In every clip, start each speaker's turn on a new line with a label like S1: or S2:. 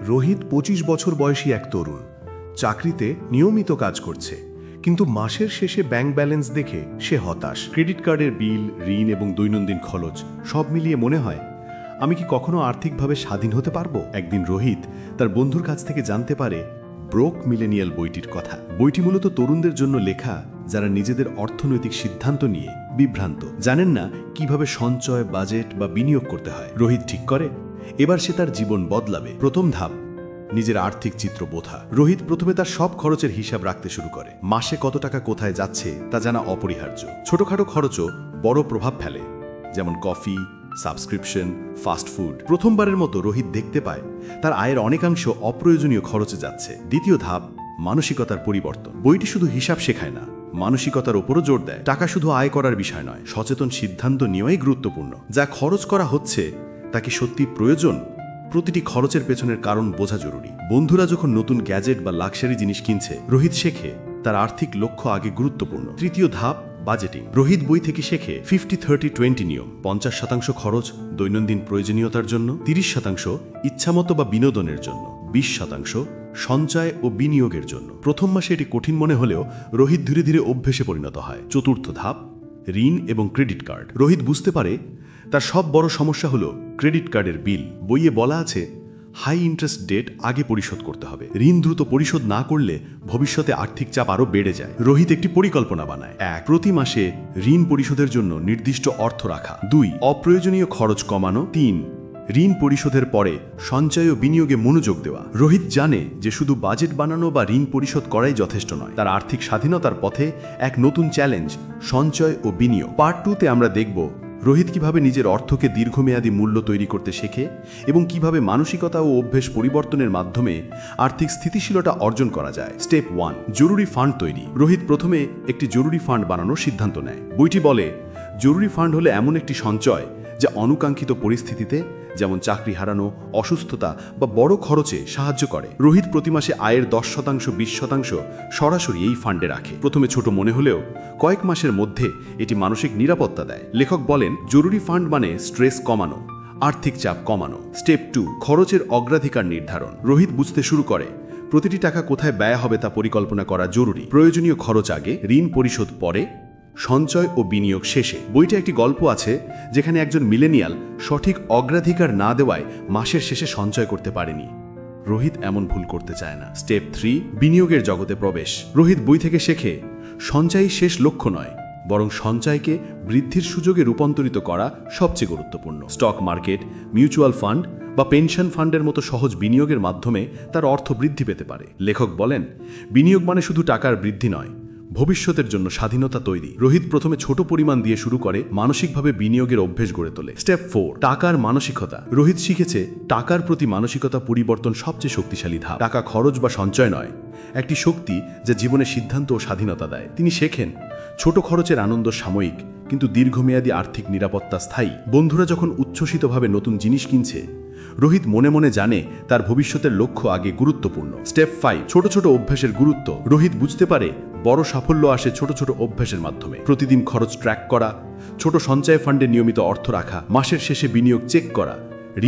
S1: রোহিত ২৫ বছর বয়সী এক তরুণ, চাকরিতে নিয়মিত কাজ করছে, কিন্তু মাসের শেষে ব্যাংক ব্যালেন্স দেখে সে হতাশ। ক্রেডিট কার্ডের বিল, ঋণ এবং দৈনন্দিন খরচ সব মিলিয়ে মনে হয়, আমি কি কখনো আর্থিকভাবে স্বাধীন হতে পারবো? একদিন রোহিত তার বন্ধুর কাছ থেকে জানতে পারে ব্রোক মিলেনিয়াল বইটির কথা। বইটি মূলত তরুণদের জন্য লেখা, যারা নিজেদের অর্থনৈতিক সিদ্ধান্ত নিয়ে বিভ্রান্ত, জানেন না কিভাবে সঞ্চয়, বাজেট বা বিনিয়োগ করতে হয়। রোহিত ঠিক করে এবার সে তার জীবন বদলাবে। প্রথম ধাপ, নিজের আর্থিক চিত্র বোঝা। রোহিত প্রথমে তার সব খরচের হিসাব রাখতে শুরু করে। মাসে কত টাকা কোথায় যাচ্ছে তা জানা অপরিহার্য। ছোটখাটো খরচও বড় প্রভাব ফেলে, যেমন কফি, সাবস্ক্রিপশন, ফাস্ট ফুড। প্রথমবারের মতো রোহিত দেখতে পায় তার আয়ের অনেকাংশ অপ্রয়োজনীয় খরচে যাচ্ছে। দ্বিতীয় ধাপ, মানসিকতার পরিবর্তন। বইটি শুধু হিসাব শেখায় না, মানসিকতার উপরও জোর দেয়। টাকা শুধু আয় করার বিষয় নয়, সচেতন সিদ্ধান্ত নেওয়াই গুরুত্বপূর্ণ। যা খরচ করা হচ্ছে তা কি সত্যি প্রয়োজন? প্রতিটি খরচের পেছনের কারণ বোঝা জরুরি। বন্ধুরা যখন নতুন গ্যাজেট বা লাক্সারি জিনিস কিনছে, রোহিত শেখে তার আর্থিক লক্ষ্য আগে গুরুত্বপূর্ণ। তৃতীয় ধাপ, বাজেটিং। রোহিত বই থেকে শেখে 50-30-20 নিয়ম। 50% খরচ দৈনন্দিন প্রয়োজনীয়তার জন্য, 30% ইচ্ছামতো বা বিনোদনের জন্য, 20% সঞ্চয় ও বিনিয়োগের জন্য। প্রথম মাসে এটি কঠিন মনে হলেও রোহিত ধীরে ধীরে অভ্যেসে পরিণত হয়। চতুর্থ ধাপ, ঋণ এবং ক্রেডিট কার্ড। রোহিত বুঝতে পারে তার সব বড় সমস্যা হলো ক্রেডিট কার্ডের বিল। বইয়ে বলা আছে হাই ইন্টারেস্ট ডেট আগে পরিশোধ করতে হবে। ঋণ দ্রুত পরিশোধ না করলে ভবিষ্যতে আর্থিক চাপ আরও বেড়ে যায়। রোহিত একটি পরিকল্পনা বানায়। 1. প্রতি মাসে ঋণ পরিশোধের জন্য নির্দিষ্ট অর্থ রাখা। 2. অপ্রয়োজনীয় খরচ কমানো। 3. ঋণ পরিশোধের পরে সঞ্চয় ও বিনিয়োগে মনোযোগ দেওয়া। রোহিত জানে যে শুধু বাজেট বানানো বা ঋণ পরিশোধ করাই যথেষ্ট নয়। তার আর্থিক স্বাধীনতার পথে এক নতুন চ্যালেঞ্জ, সঞ্চয় ও বিনিয়োগ। পার্ট 2-তে আমরা দেখব রোহিত কিভাবে নিজের অর্থকে দীর্ঘমেয়াদী মূল্য তৈরি করতে শেখে এবং কিভাবে মানসিকতা ও অভ্যেস পরিবর্তনের মাধ্যমে আর্থিক স্থিতিশীলতা অর্জন করা যায়। স্টেপ 1, জরুরি ফান্ড তৈরি। রোহিত প্রথমে একটি জরুরি ফান্ড বানানোর সিদ্ধান্ত নেয়। বইটি বলে জরুরি ফান্ড হলো এমন একটি সঞ্চয় যা অনুকাঙ্ক্ষিত পরিস্থিতিতে, যেমন চাকরি হারানো, অসুস্থতা বা বড় খরচে সাহায্য করে। রোহিত প্রতি মাসে আয়ের 10%-20% সরাসরি এই ফান্ডে রাখে। প্রথমে ছোট মনে হলেও কয়েক মাসের মধ্যে এটি মানসিক নিরাপত্তা দেয়। লেখক বলেন জরুরি ফান্ড মানে স্ট্রেস কমানো, আর্থিক চাপ কমানো। স্টেপ 2, খরচের অগ্রাধিকার নির্ধারণ। রোহিত বুঝতে শুরু করে প্রতিটি টাকা কোথায় ব্যয় হবে তা পরিকল্পনা করা জরুরি। প্রয়োজনীয় খরচ আগে, ঋণ পরিশোধ পরে, সঞ্চয় ও বিনিয়োগ শেষে। বইটা একটি গল্প আছে যেখানে একজন মিলেনিয়াল সঠিক অগ্রাধিকার না দেওয়ায় মাসের শেষে সঞ্চয় করতে পারেনি। রোহিত এমন ভুল করতে চায় না। স্টেপ 3, বিনিয়োগের জগতে প্রবেশ। রোহিত বই থেকে শেখে সঞ্চয়ই শেষ লক্ষ্য নয়, বরং সঞ্চয়কে বৃদ্ধির সুযোগে রূপান্তরিত করা সবচেয়ে গুরুত্বপূর্ণ। স্টক মার্কেট, মিউচুয়াল ফান্ড বা পেনশন ফান্ডের মতো সহজ বিনিয়োগের মাধ্যমে তার অর্থ বৃদ্ধি পেতে পারে। লেখক বলেন বিনিয়োগ মানে শুধু টাকার বৃদ্ধি নয়, ভবিষ্যতের জন্য স্বাধীনতা তৈরি। রোহিত প্রথমে ছোট পরিমাণ দিয়ে শুরু করে মানসিকভাবে বিনিয়োগের অভ্যেস গড়ে তোলে। স্টেপ 4, টাকার মানসিকতা। রোহিত শিখেছে টাকার প্রতি মানসিকতা পরিবর্তন সবচেয়ে শক্তিশালী ধাপ। টাকা খরচ বা সঞ্চয় নয়, একটি শক্তি যা জীবনে সিদ্ধান্ত ও স্বাধীনতা দেয়। তিনি শেখেন ছোট খরচের আনন্দ সাময়িক, কিন্তু দীর্ঘমেয়াদী আর্থিক নিরাপত্তা স্থায়ী। বন্ধুরা যখন উচ্ছ্বসিতভাবে নতুন জিনিস কিনছে, রোহিত মনে মনে জানে তার ভবিষ্যতের লক্ষ্য আগে গুরুত্বপূর্ণ। স্টেপ 5, ছোট ছোট অভ্যাসের গুরুত্ব। রোহিত বুঝতে পারে বড় সাফল্য আসে ছোট ছোট অভ্যাসের মাধ্যমে। প্রতিদিন খরচ ট্র্যাক করা, ছোট সঞ্চয় ফান্ডে নিয়মিত অর্থ রাখা, মাসের শেষে বিনিয়োগ চেক করা,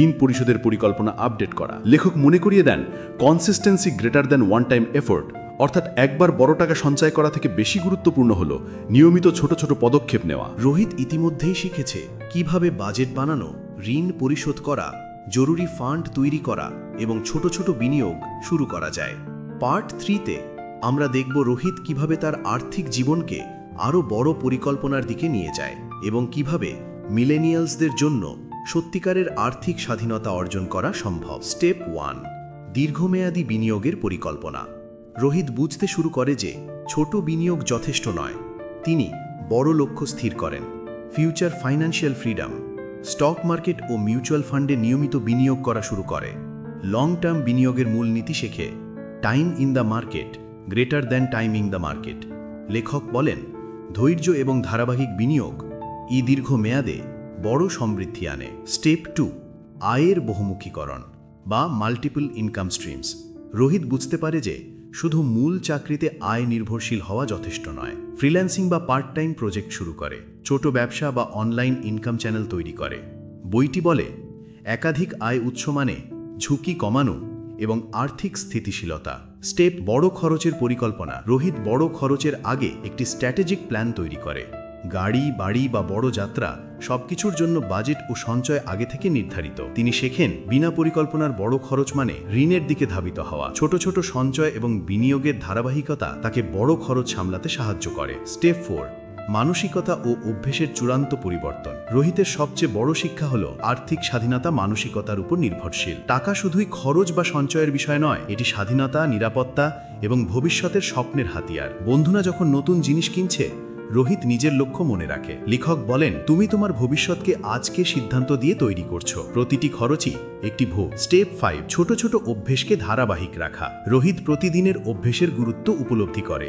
S1: ঋণ পরিশোধের পরিকল্পনা আপডেট করা। লেখক মনে করিয়ে দেন consistency greater than one time effort, অর্থাৎ একবার বড় টাকা সঞ্চয় করা থেকে বেশি গুরুত্বপূর্ণ হলো নিয়মিত ছোট ছোট পদক্ষেপ নেওয়া।
S2: রোহিত ইতিমধ্যেই শিখেছে কিভাবে বাজেট বানানো, ঋণ পরিশোধ করা, জরুরি ফান্ড তৈরি করা এবং ছোট ছোট বিনিয়োগ শুরু করা যায়। পার্ট 3-তে আমরা দেখব রোহিত কিভাবে তার আর্থিক জীবনকে আরও বড় পরিকল্পনার দিকে নিয়ে যায় এবং কিভাবে মিলেনিয়ালসদের জন্য সত্যিকারের আর্থিক স্বাধীনতা অর্জন করা সম্ভব। স্টেপ 1, দীর্ঘমেয়াদী বিনিয়োগের পরিকল্পনা। রোহিত বুঝতে শুরু করে যে ছোট বিনিয়োগ যথেষ্ট নয়। তিনি বড় লক্ষ্য স্থির করেন। Future financial freedom, stock market ও মিউচুয়াল ফান্ডে নিয়মিত বিনিয়োগ করা শুরু করে। লং টার্ম বিনিয়োগের মূলনীতি শেখে time in the market greater than timing the market. লেখক বলেন ধৈর্য এবং ধারাবাহিক বিনিয়োগ দীর্ঘমেয়াদে বড় সমৃদ্ধি আনে। স্টেপ 2, আয়ের বহুমুখীকরণ বা মাল্টিপল ইনকাম স্ট্রিমস। রোহিত বুঝতে পারে যে শুধু মূল চাকরিতে আয় নির্ভরশীল হওয়া যথেষ্ট নয়। ফ্রিল্যান্সিং বা পার্ট টাইম প্রজেক্ট শুরু করে, ছোট ব্যবসা বা অনলাইন ইনকাম চ্যানেল তৈরি করে। বইটি বলে একাধিক আয় উৎস মানে ঝুঁকি কমানো এবং আর্থিক স্থিতিশীলতা। স্টেপ বড় খরচের পরিকল্পনা। রোহিত বড় খরচের আগে একটি স্ট্র্যাটেজিক প্ল্যান তৈরি করে। গাড়ি, বাড়ি বা বড় যাত্রা সবকিছুর জন্য বাজেট ও সঞ্চয় আগে থেকে নির্ধারিত। তিনি শেখেন বিনা পরিকল্পনার বড় খরচ মানে ঋণের দিকে ধাবিত হওয়া। ছোট ছোট সঞ্চয় এবং বিনিয়োগের ধারাবাহিকতা তাকে বড় খরচ সামলাতে সাহায্য করে। স্টেপ 4, মানসিকতা ও অভ্যেসের চূড়ান্ত পরিবর্তন। রোহিতের সবচেয়ে বড় শিক্ষা হল আর্থিক স্বাধীনতা মানসিকতার উপর নির্ভরশীল। টাকা শুধুই খরচ বা সঞ্চয়ের বিষয় নয়, এটি স্বাধীনতা, নিরাপত্তা এবং ভবিষ্যতের স্বপ্নের হাতিয়ার। বন্ধুরা যখন নতুন জিনিস কিনছে, রোহিত নিজের লক্ষ্য মনে রাখে। লেখক বলেন, তুমি তোমার ভবিষ্যৎকে আজকে সিদ্ধান্ত দিয়ে তৈরি করছো। প্রতিটি খরচই একটি ভোগ। স্টেপ 5, ছোট ছোট অভ্যেসকে ধারাবাহিক রাখা। রোহিত প্রতিদিনের অভ্যেসের গুরুত্ব উপলব্ধি করে।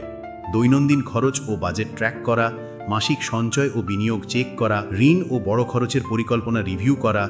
S2: দৈনন্দিন খরচ ও বাজেট ট্র্যাক করা, মাসিক সঞ্চয় ও বিনিয়োগ চেক করা, ঋণ ও বড় খরচের পরিকল্পনা রিভিউ করা,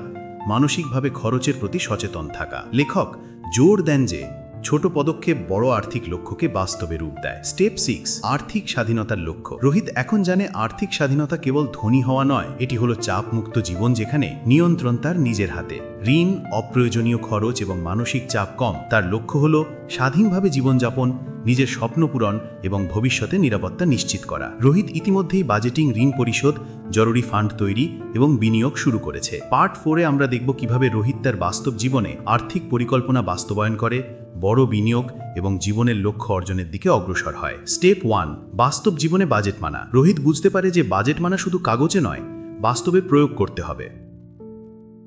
S2: মানসিকভাবে খরচের প্রতি সচেতন থাকা। লেখক জোর দেন যে ছোট পদক্ষেপ বড় আর্থিক লক্ষ্যকে বাস্তবে রূপ দেয়। স্টেপ 6, আর্থিক স্বাধীনতার লক্ষ্য। রোহিত এখন জানে আর্থিক স্বাধীনতা কেবল ধনী হওয়া নয়, এটি হলো চাপমুক্ত জীবন যেখানে নিয়ন্ত্রণ তার নিজের হাতে। ঋণ, অপ্রয়োজনীয় খরচ এবং মানসিক চাপ কম। তার লক্ষ্য হলো স্বাধীনভাবে জীবনযাপন, নিজের স্বপ্ন পূরণ এবং ভবিষ্যতে নিরাপত্তা নিশ্চিত করা। রোহিত ইতিমধ্যেই বাজেটিং, ঋণ পরিশোধ, জরুরি ফান্ড তৈরি এবং বিনিয়োগ শুরু করেছে। পার্ট 4-এ আমরা দেখব কিভাবে রোহিত তার বাস্তব জীবনে আর্থিক পরিকল্পনা বাস্তবায়ন করে, বড় বিনিয়োগ এবং জীবনের লক্ষ্য অর্জনের দিকে অগ্রসর হয়। স্টেপ 1, বাস্তব জীবনে বাজেট মানা। রোহিত বুঝতে পারে যে বাজেট মানা শুধু কাগজে নয়, বাস্তবে প্রয়োগ করতে হবে।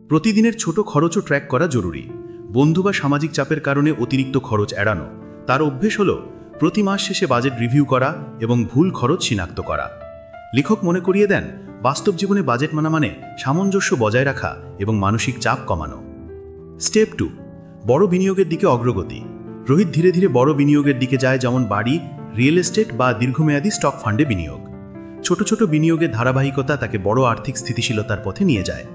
S2: প্রতিদিনের ছোট খরচও ট্র্যাক করা জরুরি। বন্ধু বা সামাজিক চাপের কারণে অতিরিক্ত খরচ এড়ানো। তার অভ্যেস হলো প্রতি মাস শেষে বাজেট রিভিউ করা এবং ভুল খরচ শনাক্ত করা। লেখক মনে করিয়ে দেন, বাস্তব জীবনে বাজেট মানা মানে সামঞ্জস্য বজায় রাখা এবং মানসিক চাপ কমানো। স্টেপ 2, বড় বিনিয়োগের দিকে অগ্রগতি। রোহিত ধীরে ধীরে বড় বিনিয়োগের দিকে যায়, যেমন বাড়ি, রিয়েল এস্টেট বা দীর্ঘমেয়াদী স্টক ফান্ডে বিনিয়োগ। ছোট ছোট বিনিয়োগের ধারাবাহিকতা তাকে বড় আর্থিক স্থিতিশীলতার পথে নিয়ে যায়।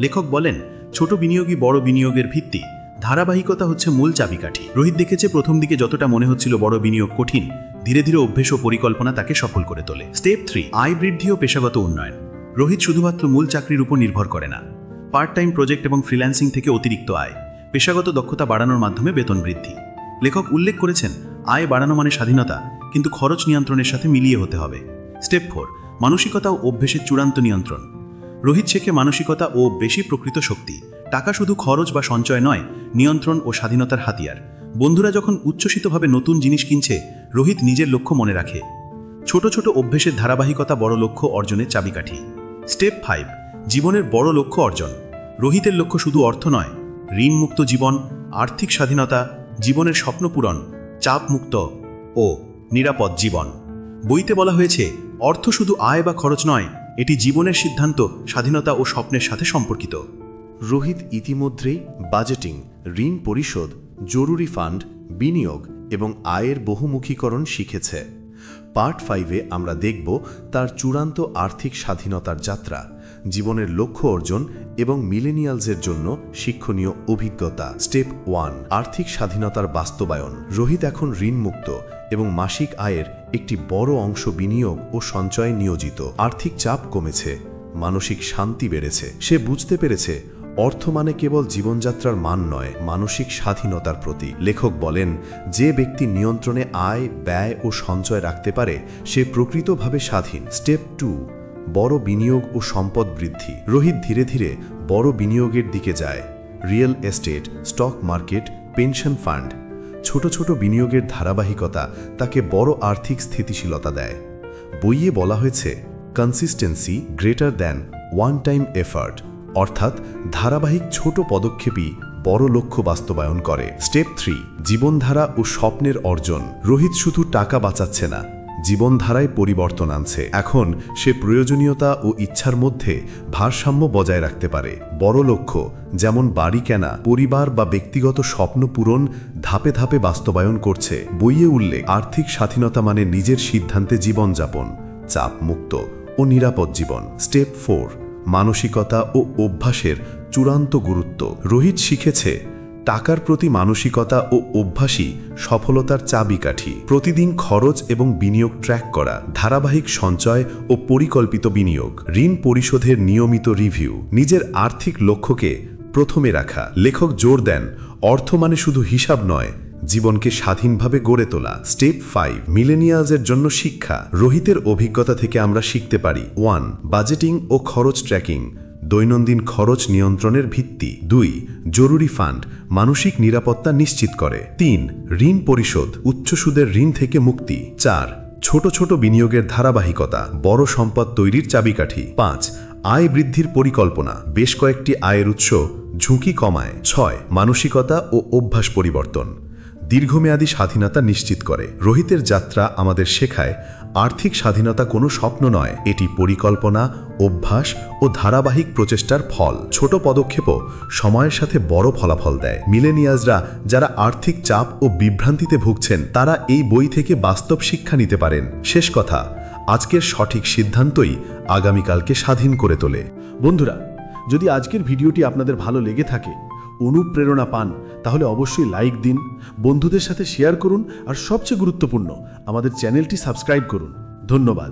S2: লেখক বলেন, ছোট বিনিয়োগই বড় বিনিয়োগের ভিত্তি। ধারাবাহিকতা হচ্ছে মূল চাবিকাঠি। রোহিত দেখেছে প্রথম দিকে যতটা মনে হচ্ছিল বড় বিনিয়োগ কঠিন, ধীরে ধীরে অভ্যেস ও পরিকল্পনা তাকে সফল করে তোলে। স্টেপ 3, আয় বৃদ্ধি ও পেশাগত উন্নয়ন। রোহিত শুধুমাত্র মূল চাকরির উপর নির্ভর করে না। পার্ট টাইম প্রজেক্ট এবং ফ্রিল্যান্সিং থেকে অতিরিক্ত আয়, পেশাগত দক্ষতা বাড়ানোর মাধ্যমে বেতন বৃদ্ধি। লেখক উল্লেখ করেছেন, আয় বাড়ানো মানে স্বাধীনতা, কিন্তু খরচ নিয়ন্ত্রণের সাথে মিলিয়ে হতে হবে। স্টেপ 4, মানসিকতা ও অভ্যেসের চূড়ান্ত নিয়ন্ত্রণ। রোহিত শেখে মানসিকতা ও বেশি প্রকৃত শক্তি। টাকা শুধু খরচ বা সঞ্চয় নয়, নিয়ন্ত্রণ ও স্বাধীনতার হাতিয়ার। বন্ধুরা যখন উচ্ছ্বসিতভাবে নতুন জিনিস কিনছে, রোহিত নিজের লক্ষ্য মনে রাখে। ছোট ছোট অভ্যেসের ধারাবাহিকতা বড় লক্ষ্য অর্জনের চাবিকাঠি। স্টেপ 5, জীবনের বড় লক্ষ্য অর্জন। রোহিতের লক্ষ্য শুধু অর্থ নয়, ঋণমুক্ত জীবন, আর্থিক স্বাধীনতা, জীবনের স্বপ্ন পূরণ, চাপমুক্ত ও নিরাপদ জীবন। বইতে বলা হয়েছে, অর্থ শুধু আয় বা খরচ নয়, এটি জীবনের সিদ্ধান্ত, স্বাধীনতা ও স্বপ্নের সাথে সম্পর্কিত।
S1: রোহিত ইতিমধ্যেই বাজেটিং, ঋণ পরিশোধ, জরুরি ফান্ড, বিনিয়োগ এবং আয়ের বহুমুখীকরণ শিখেছে। পার্ট 5-এ আমরা দেখব তার চূড়ান্ত আর্থিক স্বাধীনতার যাত্রা, জীবনের লক্ষ্য অর্জন এবং মিলেনিয়ালসের জন্য শিক্ষণীয় অভিজ্ঞতা। স্টেপ 1, আর্থিক স্বাধীনতার বাস্তবায়ন। রোহিত এখন ঋণমুক্ত এবং মাসিক আয়ের একটি বড় অংশ বিনিয়োগ ও সঞ্চয়ে নিয়োজিত। আর্থিক চাপ কমেছে, মানসিক শান্তি বেড়েছে। সে বুঝতে পেরেছে অর্থ মানে কেবল জীবনযাত্রার মান নয়, মানসিক স্বাধীনতার প্রতীক। লেখক বলেন, যে ব্যক্তি নিয়ন্ত্রণে আয়, ব্যয় ও সঞ্চয় রাখতে পারে, সে প্রকৃতভাবে স্বাধীন। স্টেপ 2, বড় বিনিয়োগ ও সম্পদ বৃদ্ধি। রোহিত ধীরে ধীরে বড় বিনিয়োগের দিকে যায়। Real estate, stock market, pension fund. ছোট ছোট বিনিয়োগের ধারাবাহিকতা তাকে বড় আর্থিক স্থিতিশীলতা দেয়। বইয়ে বলা হয়েছে, consistency greater than one time effort, অর্থাৎ ধারাবাহিক ছোট পদক্ষেপই বড় লক্ষ্য বাস্তবায়ন করে। স্টেপ 3, জীবনধারা ও স্বপ্নের অর্জন। রোহিত শুধু টাকা বাঁচাচ্ছে না, জীবনধারায় পরিবর্তন আনছে। এখন সে প্রয়োজনীয়তা ও ইচ্ছার মধ্যে ভারসাম্য বজায় রাখতে পারে। বড় লক্ষ্য যেমন বাড়ি কেনা, পরিবার বা ব্যক্তিগত স্বপ্ন পূরণ ধাপে ধাপে বাস্তবায়ন করছে। বইয়ে উল্লেখ, আর্থিক স্বাধীনতা মানে নিজের সিদ্ধান্তে জীবনযাপন, চাপমুক্ত ও নিরাপদ জীবন। স্টেপ 4, মানসিকতা ও অভ্যাসের চূড়ান্ত গুরুত্ব। রোহিত শিখেছে টাকার প্রতি মানসিকতা ও অভ্যাসই সফলতার চাবিকাঠি। প্রতিদিন খরচ এবং বিনিয়োগ ট্র্যাক করা, ধারাবাহিক সঞ্চয় ও পরিকল্পিত বিনিয়োগ, ঋণ পরিশোধের নিয়মিত রিভিউ, নিজের আর্থিক লক্ষ্যকে প্রথমে রাখা। লেখক জোর দেন, অর্থ মানে শুধু হিসাব নয়, জীবনকে স্বাধীনভাবে গড়ে তোলা। স্টেপ 5, মিলেনিয়ালসের জন্য শিক্ষা। রোহিতের অভিজ্ঞতা থেকে আমরা শিখতে পারি। 1. বাজেটিং ও খরচ ট্র্যাকিং, দৈনন্দিন খরচ নিয়ন্ত্রণের ভিত্তি। 2. জরুরি ফান্ড, মানসিক নিরাপত্তা নিশ্চিত করে। 3. ঋণ পরিশোধ, উচ্চ সুদের ঋণ থেকে মুক্তি। 4. ছোট ছোট বিনিয়োগের ধারাবাহিকতা, বড় সম্পদ তৈরির চাবিকাঠি। 5. আয় বৃদ্ধির পরিকল্পনা, বেশ কয়েকটি আয়ের উৎস ঝুঁকি কমায়। 6. মানসিকতা ও অভ্যাস পরিবর্তন, দীর্ঘমেয়াদী স্বাধীনতা নিশ্চিত করে। রোহিতের যাত্রা আমাদের শেখায় আর্থিক স্বাধীনতা কোনো স্বপ্ন নয়, এটি পরিকল্পনা, অভ্যাস ও ধারাবাহিক প্রচেষ্টার ফল। ছোট পদক্ষেপও সময়ের সাথে বড় ফলাফল দেয়। মিলেনিয়ালসরা যারা আর্থিক চাপ ও বিভ্রান্তিতে ভুগছেন, তারা এই বই থেকে বাস্তব শিক্ষা নিতে পারেন। শেষ কথা, আজকের সঠিক সিদ্ধান্তই আগামীকালকে স্বাধীন করে তোলে।
S3: বন্ধুরা, যদি আজকের ভিডিওটি আপনাদের ভালো লেগে থাকে, অনুপ্রেরণা পান, তাহলে অবশ্যই লাইক দিন, বন্ধুদের সাথে শেয়ার করুন আর সবচেয়ে গুরুত্বপূর্ণ, আমাদের চ্যানেলটি সাবস্ক্রাইব করুন। ধন্যবাদ।